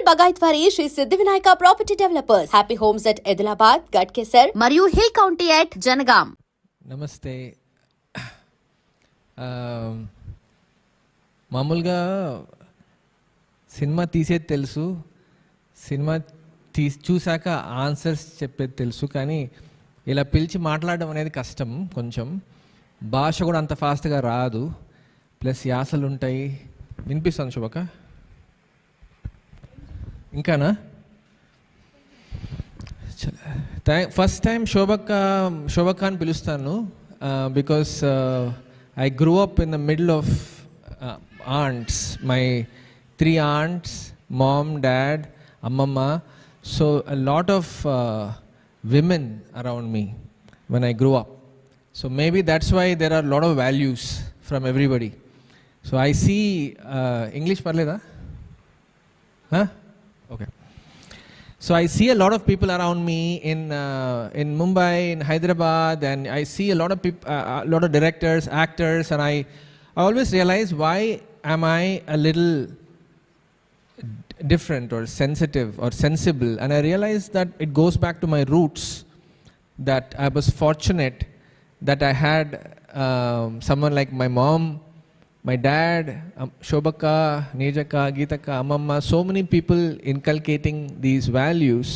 బగాయత్ వారి శ్రీ సిద్ధి Vinayaka property developers. Happy homes at Edilabad, Ghatkesar మరియు hill county at Jangaon. నమస్తే. మామూలుగా సినిమా తీసేది తెలుసు, సినిమా చూశాక ఆన్సర్స్ చెప్పేది తెలుసు, కానీ ఇలా పిలిచి మాట్లాడడం అనేది కష్టం. కొంచెం భాష కూడా అంత ఫాస్ట్గా రాదు, ప్లస్ యాసలు ఉంటాయి. వినిపిస్తాను శుభక? ఇంకానా? ఫస్ట్ టైం శోభక్క అని పిలుస్తాను because I grew up in the middle of aunts, my 3 aunts, mom, dad, అమ్మమ్మ. So a lot of women around me when I grew up. So maybe that's why there are a lot of values from everybody. So I see English parleda? Huh? Okay. So I see a lot of people around me in Mumbai, in Hyderabad, and I see a lot of people, a lot of directors, actors, and I always realize, why am I a little different or sensitive or sensible? And I realized that it goes back to my roots, that I was fortunate that I had someone like my mom, my dad, Shobaka, Nejaka, Geetaka, Amamma, so many people inculcating these values.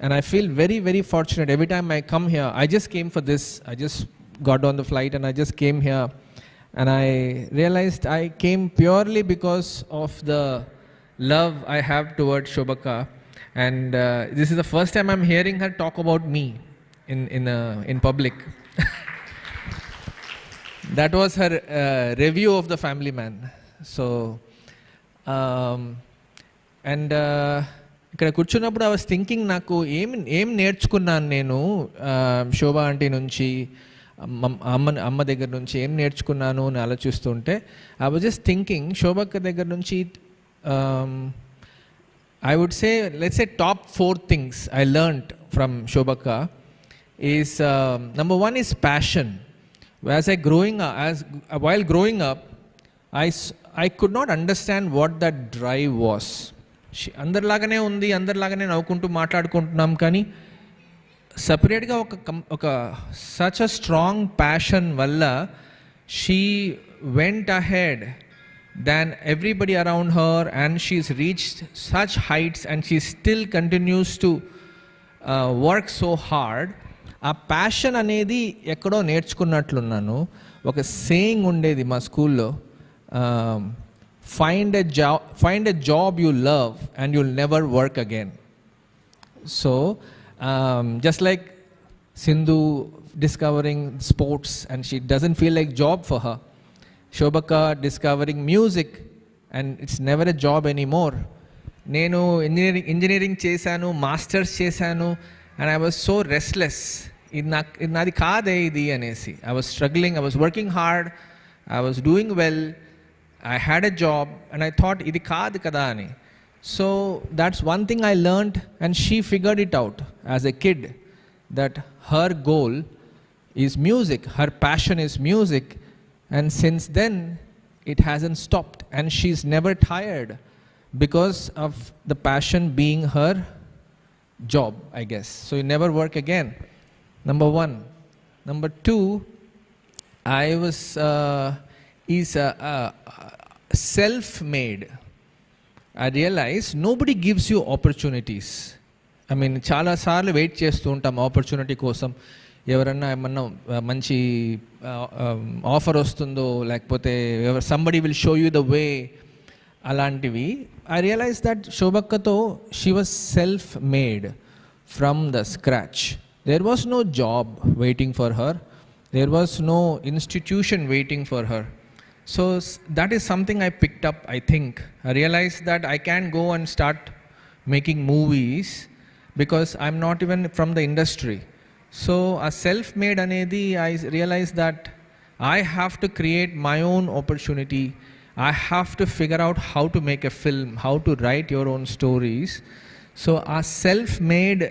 And I feel very, very fortunate. Every time I come here, I just came for this. I just got on the flight and I just came here. And I realized I came purely because of the love I have towards Shobaka. And this is the first time I'm hearing her talk about me in public. That was her review of the Family Man. So, and ఇక్కడ కూర్చున్నప్పుడు I was thinking, నాకు ఏం నేర్చుకున్నాను నేను శోభా aunty నుంచి, అమ్మ దగ్గర నుంచి ఏం నేర్చుకున్నాను అని ఆలోచిస్తుంటే ఐ వాజ్ జస్ట్ థింకింగ్, శోభక్క దగ్గర నుంచి I would say, let's say top 4 things I learned from Shobaka is, number 1 is passion. While growing up, I could not understand what that drive was. అందరిలాగానే ఉంది, అందరిలాగానే నవ్వుకుంటూ మాట్లాడుకుంటున్నాం, కానీ సపరేట్గా ఒక సచ్ అ స్ట్రాంగ్ ప్యాషన్ వల్ల she went ahead than everybody around her, and she's reached such heights, and she still continues to work so hard. ఆ passion అనేది ఎక్కడో నేర్చుకున్నట్లున్నాను. ఒక సేయింగ్ ఉండేది మా స్కూల్లో, find a job you love and you'll never work again. So just like Sindhu discovering sports and she doesn't feel like job for her, Shobaka discovering music and it's never a job anymore. Nenu engineering chesanu, masters chesanu, and I was so restless. Idi nadi kaade idi anesi I was struggling. I was working hard, I was doing well, I had a job, and I thought idi kaadu kada ani. So that's one thing I learned, and she figured it out as a kid, that her goal is music, her passion is music, and since then it hasn't stopped, and she's never tired because of the passion being her job, I guess. So you never work again. Number 1. Number 2, I was self-made. I realized nobody gives you opportunities. I mean, చాలా సార్లు wait చేస్తూ ఉంటాం opportunity కోసం. ఎవరన్నా ఏమన్నా మంచి offer వస్తుందో, లేకపోతే somebody will show you the way, అలాంటివి. I realized that శోభక్కతో she was self-made from the scratch. There was no job waiting for her. There was no institution waiting for her. So that is something I picked up, I think. I realized that I can't go and start making movies because I'm not even from the industry. So a self-made anedi, I realized that I have to create my own opportunity. I have to figure out how to make a film, how to write your own stories. So a self-made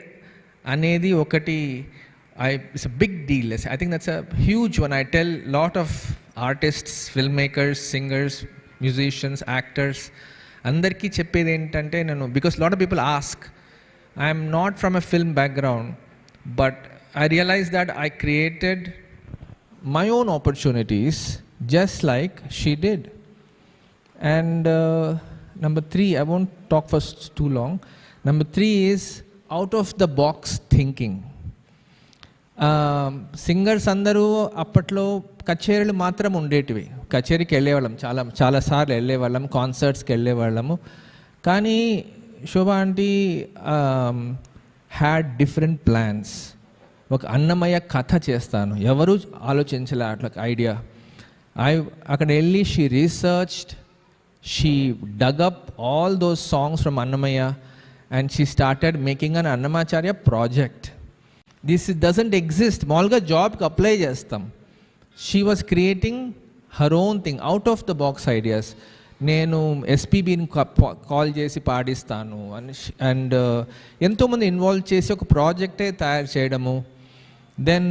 anedi okati, it's a big deal. I think that's a huge one. I tell lot of artists, filmmakers, singers, musicians, actors, అందరికీ చెప్పేది ఏంటంటే నేను, because lot of people ask, I'm not from a film background, but I realized that I created my own opportunities just like she did. And number 3, I won't talk for too long. Number 3 is out of the box thinking. Singers అందరూ అప్పట్లో కచేరీలు మాత్రం ఉండేటివి. కచేరీకి వెళ్ళేవాళ్ళం, చాలాసార్లు వెళ్ళేవాళ్ళం, కాన్సర్ట్స్కి వెళ్ళేవాళ్ళము. కానీ శోభా aunty had different plans. ఒక అన్నమయ్య కథ చేస్తాను, ఎవరు ఆలోచించలే అట్లా ఐడియా. అక్కడ వెళ్ళి she researched, she dug up all those songs from Annamayya and she started making an Annamacharya project. This doesn't exist. మామూలుగా జాబ్కి అప్లై చేస్తాం. She was creating her own thing, out of the box ideas. నేను ఎస్పీబీని call చేసి పాడిస్తాను and ఎంతోమంది involve చేసి ఒక ప్రాజెక్టే తయారు చేయడము. దెన్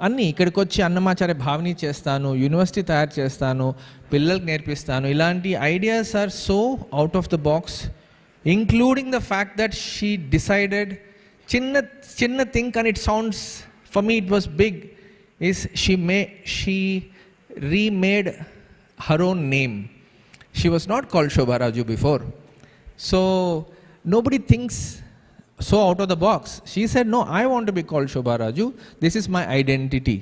అన్నీ ఇక్కడికి వచ్చి అన్నమాచార్య భావని చేస్తాను, యూనివర్సిటీ తయారు చేస్తాను, పిల్లలకు నేర్పిస్తాను. ఇలాంటి ideas are so out of the box, including the fact that she decided చిన్న thing and it sounds for me it was big, is she remade her own name. She was not called Shobha Raju before. So nobody thinks so out of the box. She said, no, I want to be called Shobha Raju. This is my identity.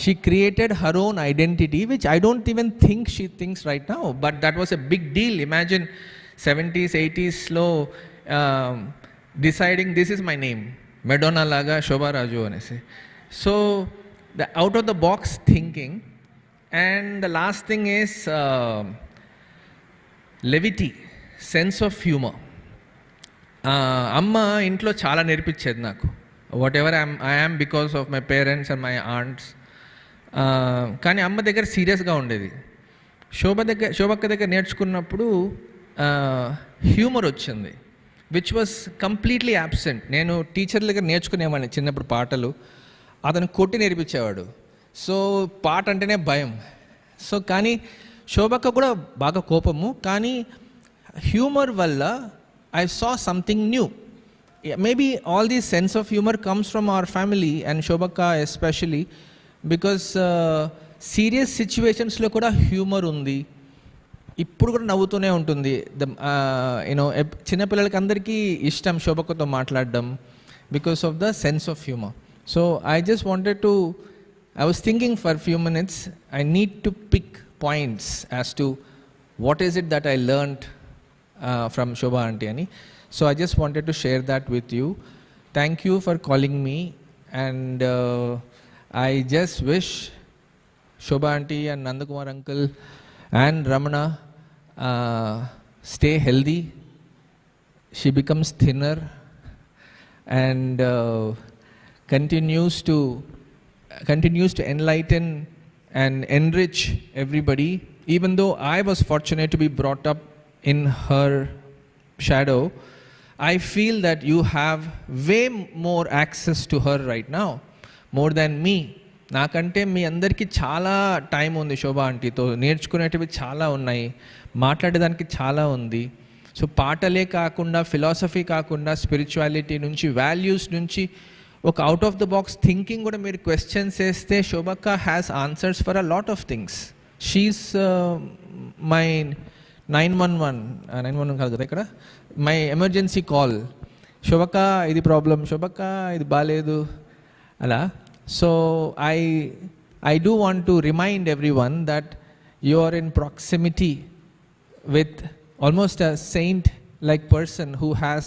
She created her own identity, which I don't even think she thinks right now. But that was a big deal. Imagine 70s, 80s slow deciding this is my name. Madonna laga Shobha Raju anese. So the out of the box thinking. And the last thing is levity, sense of humour. అమ్మ ఇంట్లో చాలా నేర్పించేది నాకు. Whatever I am because of my parents and my aunts. కానీ అమ్మ దగ్గర సీరియస్గా ఉండేది. శోభక్క దగ్గర నేర్చుకున్నప్పుడు హ్యూమర్ వచ్చింది, విచ్ వాజ్ కంప్లీట్లీ యాబ్సెంట్. నేను టీచర్ దగ్గర నేర్చుకునేవాడిని చిన్నప్పుడు పాటలు, అతను కొట్టి నేర్పించేవాడు. సో పాట అంటేనే భయం. సో కానీ శోభక్క కూడా బాగా కోపము, కానీ హ్యూమర్ వల్ల I saw something new. Maybe all these sense of humour comes from our family and Shobhakka especially, because serious సిచ్యువేషన్స్లో కూడా హ్యూమర్ ఉంది. ఇప్పుడు కూడా నవ్వుతూనే ఉంటుంది. యూనో చిన్నపిల్లలకి అందరికీ ఇష్టం శోభక్కతో మాట్లాడడం because of the sense of humour. So I just wanted to, I was thinking for a few minutes, I need to pick points as to what is it that I learned from Shobha Aunty Ani. So I just wanted to share that with you. Thank you for calling me, and I just wish Shobha Aunty and Nandakumar uncle and Ramana stay healthy. She becomes thinner and continues to enlighten and enrich everybody. Even though I was fortunate to be brought up in her shadow, I feel that you have way more access to her right now, more than me. నాకంటే మీ అందరికీ చాలా time ఉంది శోభా ఆంటీతో, నేర్చుకునేటివి చాలా ఉన్నాయి, మాట్లాడేదానికి చాలా ఉంది. So పాటలే కాకుండా, ఫిలాసఫీ కాకుండా, స్పిరిచువాలిటీ నుంచి, వాల్యూస్ నుంచి, ఒక out of the box thinking కూడా మీరు క్వశ్చన్స్ వేస్తే Shobhakka has answers for a lot of things. She's my 911 కాదు కదా ఇక్కడ, మై ఎమర్జెన్సీ కాల్. శోభక్క ఇది ప్రాబ్లం, శోభక్క ఇది బాగాలేదు అలా. So I do want to remind everyone that you are in proximity with almost a saint like person who has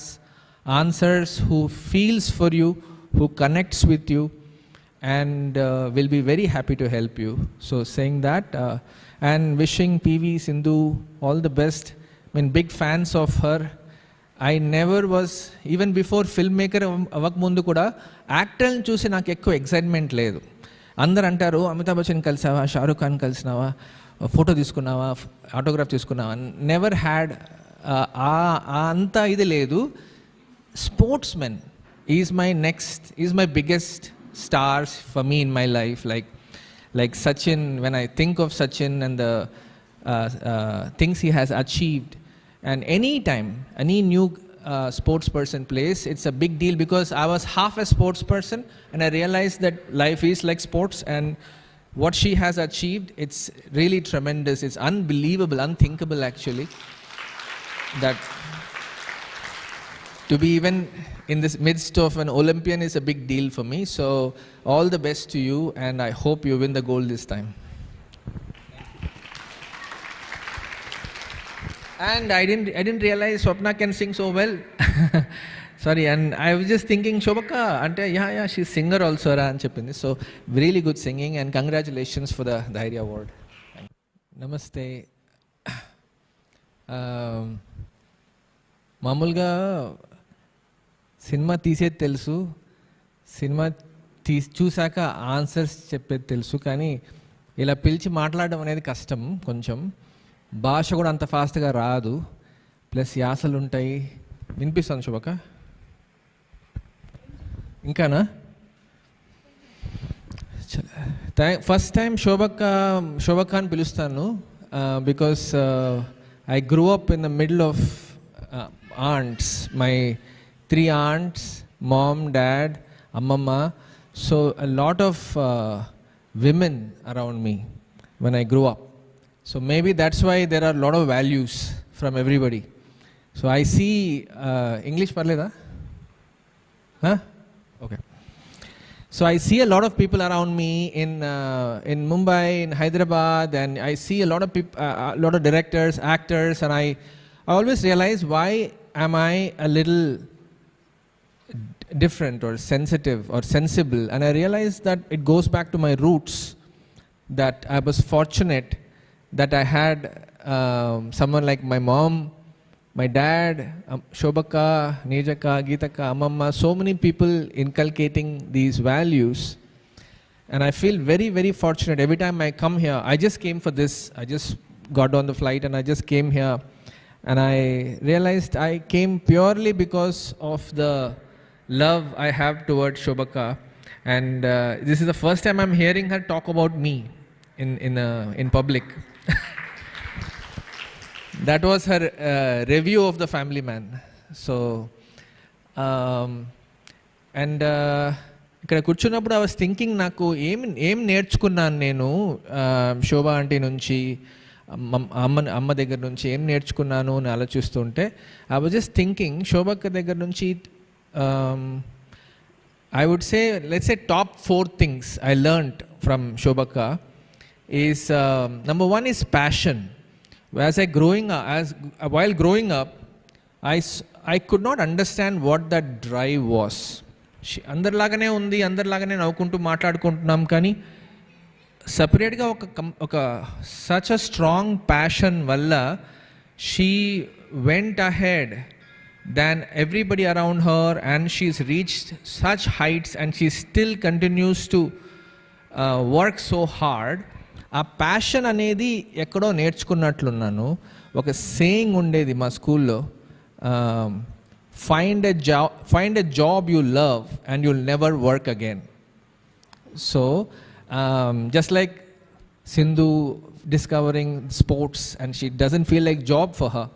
answers, who feels for you, who connects with you, and will be very happy to help you. So saying that and wishing PV Sindhu all the best. I mean, big fans of her. I never was, even before filmmaker avak mundu kuda actor ni chusi naaku ekku excitement ledu. Andaru antaru Amitabh Bachchan kalsava, Shah Rukh Khan kalsnava, photo తీసుకున్నావా, autograph తీసుకున్నావా, never had అంతా ఇది లేదు. Sports men is my biggest stars for me in my life. Like Sachin, when I think of Sachin and the things he has achieved, And any new sports person plays, it's a big deal because I was half a sports person and I realized that life is like sports, and what she has achieved, it's really tremendous. It's unbelievable, unthinkable actually, that to be even in this midst of an Olympian is a big deal for me. So all the best to you, and I hope you win the gold this time. And I didn't realize Swapna can sing so well. Sorry, and I was just thinking, Shobaka, ante yeah, she's singer also ra అని చెప్పింది. So really good singing, and congratulations for the Dhairya award. Namaste. మామూలుగా cinema తీసేది తెలుసు, cinema చూసాక answers చెప్పేది తెలుసు, కానీ ఇలా పిలిచి మాట్లాడడం అనేది కష్టం. కొంచెం భాష కూడా అంత ఫాస్ట్గా రాదు, ప్లస్ యాసలు ఉంటాయి. వినిపిస్తాను శుభక? ఇంకానా? ఫస్ట్ టైం శోభక్క అని పిలుస్తాను because I grew up in the middle of aunts, my 3 aunts, mom, dad, ammamma, so a lot of women around me when I grew up. So maybe that's why there are a lot of values from everybody. So I see English parleda? Huh? Okay. So I see a lot of people around me in Mumbai, in Hyderabad, and I see a lot of people, a lot of directors, actors, and I always realize, why am I a little different or sensitive or sensible? And I realized that it goes back to my roots, that I was fortunate that I had someone like my mom, my dad, Shobaka, Nejaka, Geetaka, Amamma, so many people inculcating these values. And I feel very, very fortunate. Every time I come here, I just came for this. I just got on the flight and I just came here. And I realized I came purely because of the love I have towards Shobaka. And this is the first time I'm hearing her talk about me in public. That was her review of the Family Man. So, and ఇక్కడ కూర్చున్నప్పుడు I was thinking, నాకు ఏం నేర్చుకున్నాను నేను శోభా aunty నుంచి, అమ్మ దగ్గర నుంచి ఏం నేర్చుకున్నాను అని ఆలోచిస్తుంటే, ఐ వాజ్ జస్ట్ థింకింగ్ శోభక్క దగ్గర నుంచి I would say, let's say top 4 things I learned from Shobhakka is, number 1 is passion. While growing up, I could not understand what that drive was. అందరిలాగానే ఉంది, అందరిలాగానే నవ్వుకుంటూ మాట్లాడుకుంటున్నాం, కానీ సపరేట్గా ఒక సచ్ అ స్ట్రాంగ్ ప్యాషన్ వల్ల she went ahead than everybody around her, and she's reached such heights, and she still continues to work so hard. ఆ passion అనేది ఎక్కడో నేర్చుకున్నట్లున్నాను. ఒక సేయింగ్ ఉండేది మా స్కూల్లో, find a job you love and you'll never work again. So just like Sindhu discovering sports and she doesn't feel like job for her,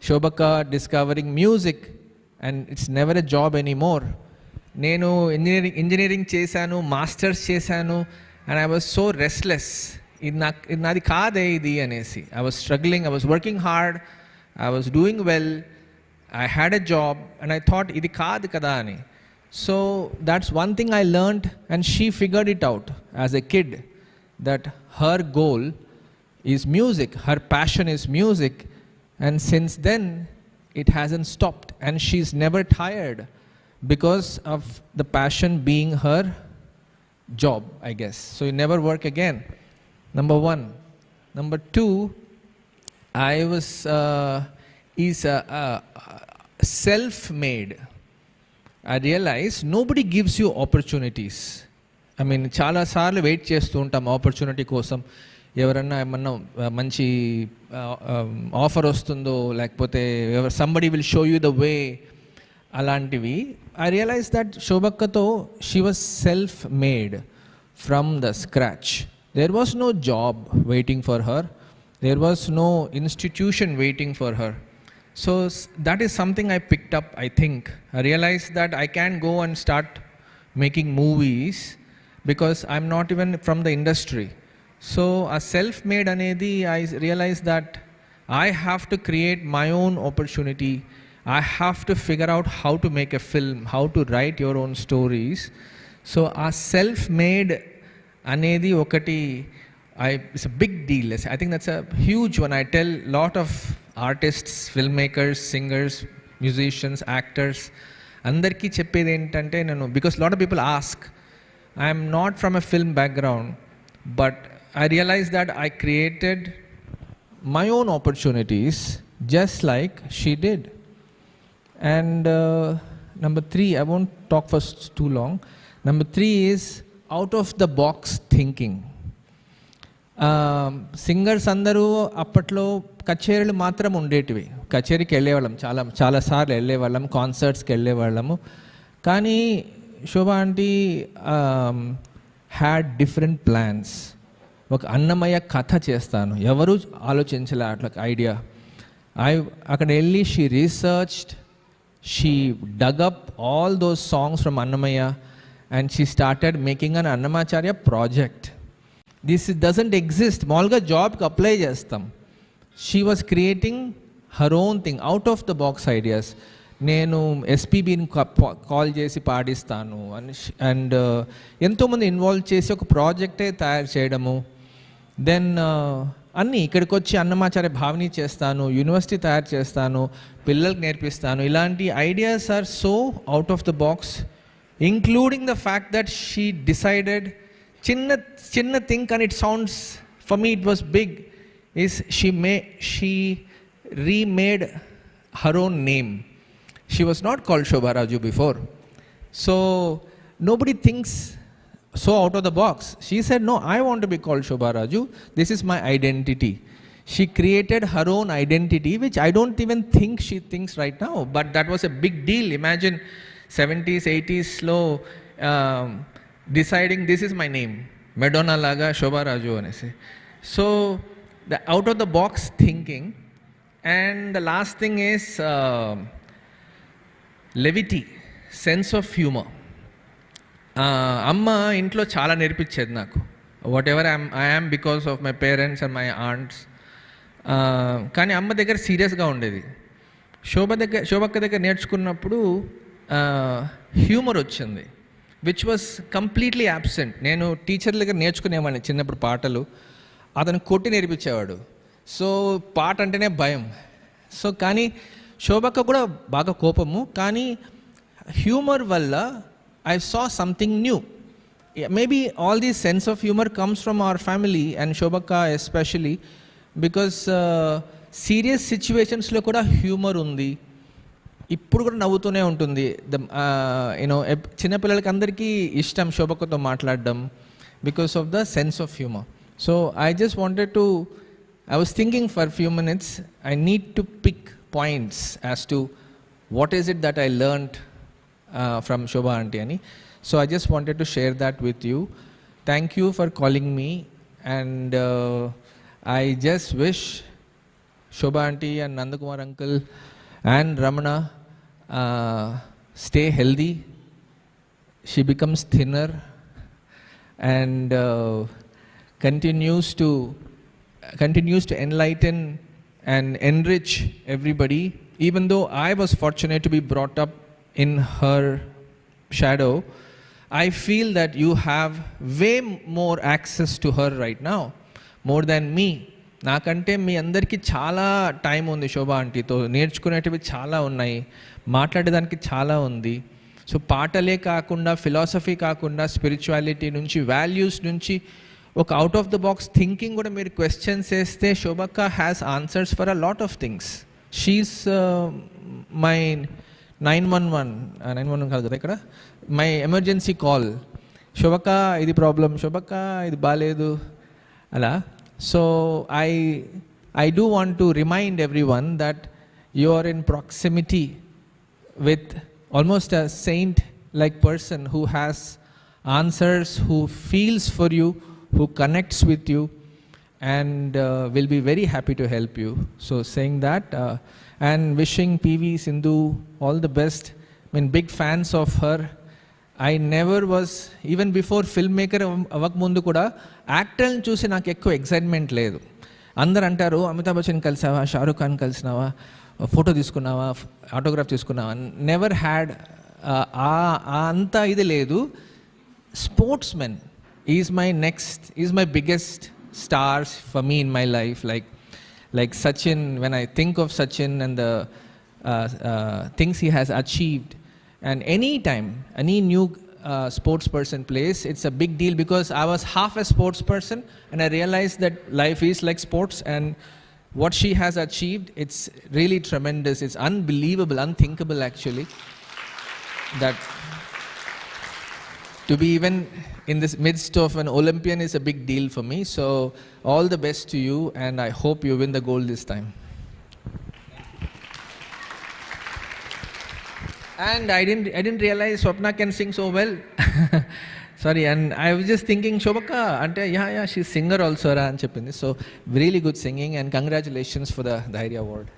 Shobaka discovering music and it's never a job anymore. Nenu engineering chesanu, masters chesanu, and I was so restless. Idi nadi kaade idi anesi. I was struggling, I was working hard, I was doing well, I had a job, and I thought idi kaadu kada ani. So that's one thing I learned, and she figured it out as a kid, that her goal is music, her passion is music, and since then it hasn't stopped, and she's never tired because of the passion being her job, I guess. So you never work again. Number 1. Number 2, I was self-made. I realize nobody gives you opportunities. I mean, చాలా సార్లు wait చేస్తూ ఉంటాం opportunity కోసం. ఎవరన్నా ఏమన్నా మంచి offer వస్తుందో, లేకపోతే somebody will show you the way, అలాంటివి. ఐ రియలైజ్ దట్ శోభక్కతో she was self made from the scratch. There was no job waiting for her, there was no institution waiting for her. So that is something I picked up, I think. I realized that I can't go and start making movies because I'm not even from the industry. So a self-made anedi, I realized that I have to create my own opportunity. I have to figure out how to make a film, how to write your own stories. So a self-made anedi okati, it's a big deal. I think that's a huge one. I tell lot of artists, filmmakers, singers, musicians, actors, అందరికీ చెప్పేది ఏంటంటే నేను, because lot of people ask, I'm not from a film background, but I realise that I created my own opportunities just like she did. And number 3, I won't talk for too long. Number 3 is out of the box thinking. Singers అందరూ అప్పట్లో కచేరీలు మాత్రం ఉండేటివి. కచేరీకి వెళ్ళేవాళ్ళం, చాలాసార్లు వెళ్ళేవాళ్ళం, కాన్సర్ట్స్కి వెళ్ళేవాళ్ళము. కానీ శోభా aunty had different plans. ఒక అన్నమయ్య కథ చేస్తాను, ఎవరు ఆలోచించలే అట్లా ఐడియా. అక్కడ వెళ్ళి she researched, she dug up all those songs from Annamayya and she started making an Annamacharya project. This doesn't exist. మామూలుగా జాబ్కి అప్లై చేస్తాం. She was creating her own thing, out of the box ideas. నేను ఎస్పీబీని call చేసి పాడిస్తాను and ఎంతోమంది involve చేసి ఒక ప్రాజెక్టే తయారు చేయడము. దెన్ అన్నీ ఇక్కడికి వచ్చి అన్నమాచార్య భావని చేస్తాను, యూనివర్సిటీ తయారు చేస్తాను, పిల్లలకు నేర్పిస్తాను. ఇలాంటి ideas are so out of the box, including the fact that she decided చిన్న thing and it sounds, for me it was big, is she remade her own name. She was not called Shobha Raju before, so nobody thinks so out of the box. She said, no, I want to be called Shobha Raju, this is my identity. She created her own identity, which I don't even think she thinks right now, but that was a big deal. Imagine 70s 80s లో deciding this is my name, Madonna laga Shobha Raju anesi. So the out of the box thinking. And the last thing is levity, sense of humor. Amma intlo chala nerpichedi naku, whatever I am because of my parents and my aunts. Kani amma దగ్గర సీరియస్గా ఉండేది. శోభక్క దగ్గర నేర్చుకున్నప్పుడు humour వచ్చింది, which was completely absent. నేను teacher దగ్గర నేర్చుకునేవాడిని చిన్నప్పుడు పాటలు, అతను కొట్టి నేర్పించేవాడు. సో పాట అంటేనే భయం. సో కానీ శోభక్క కూడా బాగా కోపము, కానీ హ్యూమర్ వల్ల I saw something new. Maybe all these sense of humour comes from our family and Shobhakka especially, because serious సిచ్యువేషన్స్లో కూడా హ్యూమర్ ఉంది. ఇప్పుడు కూడా నవ్వుతూనే ఉంటుంది. యూనో చిన్నపిల్లలకి అందరికీ ఇష్టం శోభక్కతో మాట్లాడడం because of the sense of humour. So I just wanted to, I was thinking for a few minutes, I need to pick points as to what is it that I learned from Shobha Aunty ani. So I just wanted to share that with you. Thank you for calling me, and I just wish Shobha Aunty and Nandakumar uncle and Ramana stay healthy. She becomes thinner and continues to enlighten and enrich everybody. Even though I was fortunate to be brought up in her shadow, I feel that you have way more access to her right now, more than me. నాకంటే మీ అందరికీ చాలా time ఉంది శోభా ఆంటీతో, నేర్చుకునేటివి చాలా ఉన్నాయి, మాట్లాడేదానికి చాలా ఉంది. So పాటలే కాకుండా, ఫిలాసఫీ కాకుండా, స్పిరిచువాలిటీ నుంచి, వాల్యూస్ నుంచి, ఒక out of the box thinking కూడా మీరు క్వశ్చన్స్ వేస్తే Shobhakka has answers for a lot of things. She's my 911 కాదు కదా ఇక్కడ, మై ఎమర్జెన్సీ కాల్. శోభక్క ఇది ప్రాబ్లం, శోభక్క ఇది బాగాలేదు అలా. So I do want to remind everyone that you are in proximity with almost a saint-like person who has answers, who feels for you, who connects with you, and will be very happy to help you. So saying that, and wishing PV Sindhu all the best. I mean, big fans of her. I never was, even before filmmaker అవ్వకముందు కూడా యాక్టర్ని చూసి నాకు ఎక్కువ excitement లేదు. అందరు అంటారు Amitabh Bachchan కలిసావా, Shah Rukh Khan కలిసినావా, photo తీసుకున్నావా, autograph తీసుకున్నావా. Never had అంత ఇది లేదు. Sportsmen is my biggest stars for me in my life, like Sachin. When I think of Sachin and the things he has achieved, and any new sports person plays, it's a big deal, because I was half a sports person and I realized that life is like sports, and what she has achieved, it's really tremendous. It's unbelievable, unthinkable actually, that to be even in this midst of an Olympian is a big deal for me. So all the best to you, and I hope you win the gold this time. And I didn't realize Swapna can sing so well. Sorry, and I was just thinking Shobaka ante yeah she's singer also ra ani cheppindi. So really good singing, and congratulations for the Dhairya award.